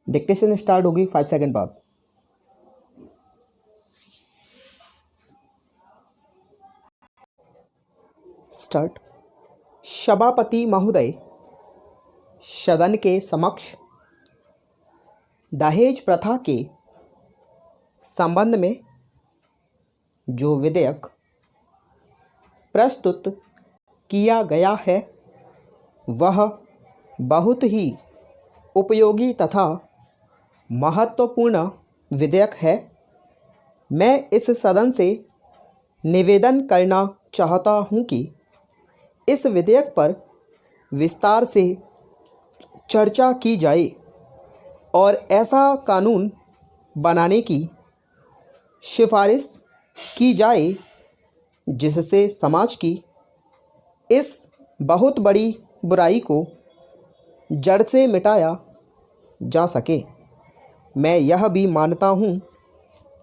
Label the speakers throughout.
Speaker 1: Dictation start होगी 5 second बाद। Start. सभापति महोदय, सदन के समक्ष दहेज प्रथा के संबंध में जो विधेयक प्रस्तुत किया गया है वह बहुत ही उपयोगी तथा महत्वपूर्ण विधेयक है। मैं इस सदन से निवेदन करना चाहता हूं कि इस विधेयक पर विस्तार से चर्चा की जाए और ऐसा कानून बनाने की सिफारिश की जाए जिससे समाज की इस बहुत बड़ी बुराई को जड़ से मिटाया जा सके। मैं यह भी मानता हूँ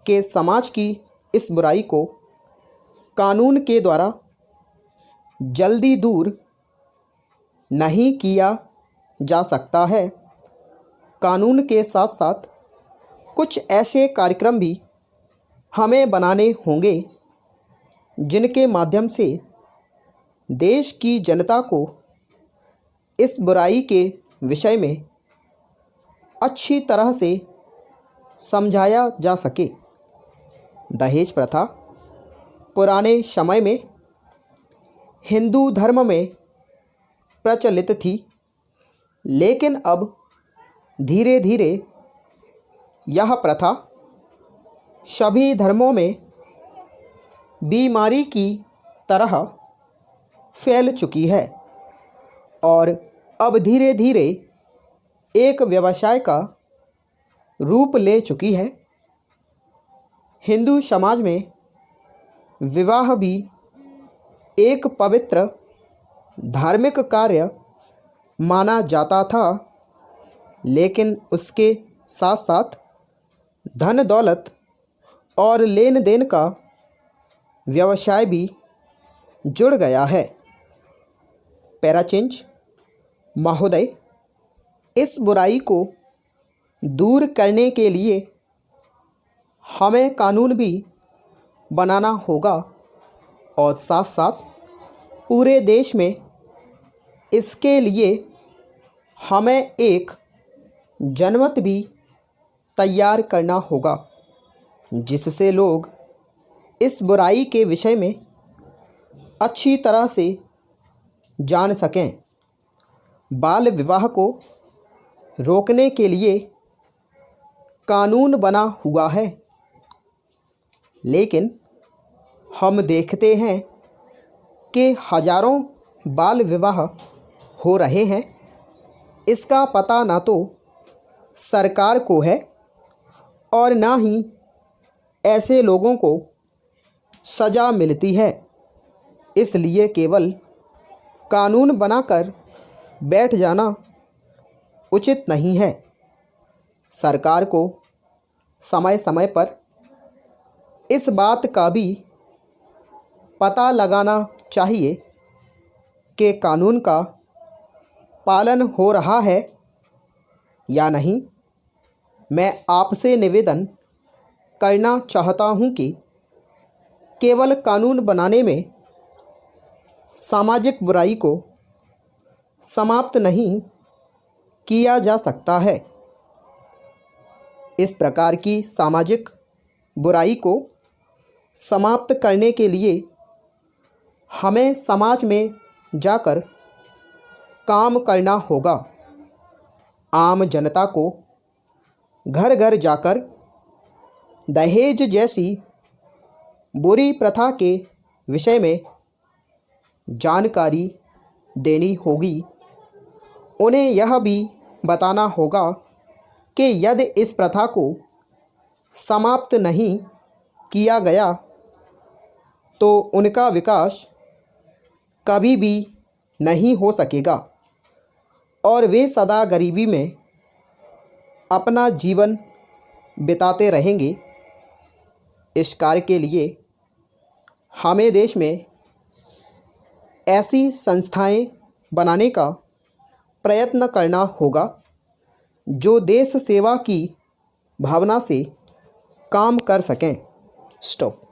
Speaker 1: कि समाज की इस बुराई को कानून के द्वारा जल्दी दूर नहीं किया जा सकता है। कानून के साथ साथ कुछ ऐसे कार्यक्रम भी हमें बनाने होंगे जिनके माध्यम से देश की जनता को इस बुराई के विषय में अच्छी तरह से समझाया जा सके। दहेज प्रथा पुराने समय में हिंदू धर्म में प्रचलित थी, लेकिन अब धीरे धीरे यह प्रथा सभी धर्मों में बीमारी की तरह फैल चुकी है और अब धीरे धीरे एक व्यवसाय का रूप ले चुकी है। हिंदू समाज में विवाह भी एक पवित्र धार्मिक कार्य माना जाता था, लेकिन उसके साथ साथ धन दौलत और लेन देन का व्यवसाय भी जुड़ गया है। पैराचेंज महोदय, इस बुराई को दूर करने के लिए हमें कानून भी बनाना होगा और साथ साथ पूरे देश में इसके लिए हमें एक जनमत भी तैयार करना होगा जिससे लोग इस बुराई के विषय में अच्छी तरह से जान सकें। बाल विवाह को रोकने के लिए कानून बना हुआ है, लेकिन हम देखते हैं कि हजारों बाल विवाह हो रहे हैं। इसका पता ना तो सरकार को है और ना ही ऐसे लोगों को सज़ा मिलती है। इसलिए केवल कानून बनाकर बैठ जाना उचित नहीं है। सरकार को समय समय पर इस बात का भी पता लगाना चाहिए कि कानून का पालन हो रहा है या नहीं। मैं आपसे निवेदन करना चाहता हूं कि केवल कानून बनाने में सामाजिक बुराई को समाप्त नहीं किया जा सकता है। इस प्रकार की सामाजिक बुराई को समाप्त करने के लिए हमें समाज में जाकर काम करना होगा। आम जनता को घर घर जाकर दहेज जैसी बुरी प्रथा के विषय में जानकारी देनी होगी। उन्हें यह भी बताना होगा कि यदि इस प्रथा को समाप्त नहीं किया गया तो उनका विकास कभी भी नहीं हो सकेगा और वे सदा गरीबी में अपना जीवन बिताते रहेंगे। इस कार्य के लिए हमें देश में ऐसी संस्थाएं बनाने का प्रयत्न करना होगा जो देश सेवा की भावना से काम कर सकें। स्टॉप।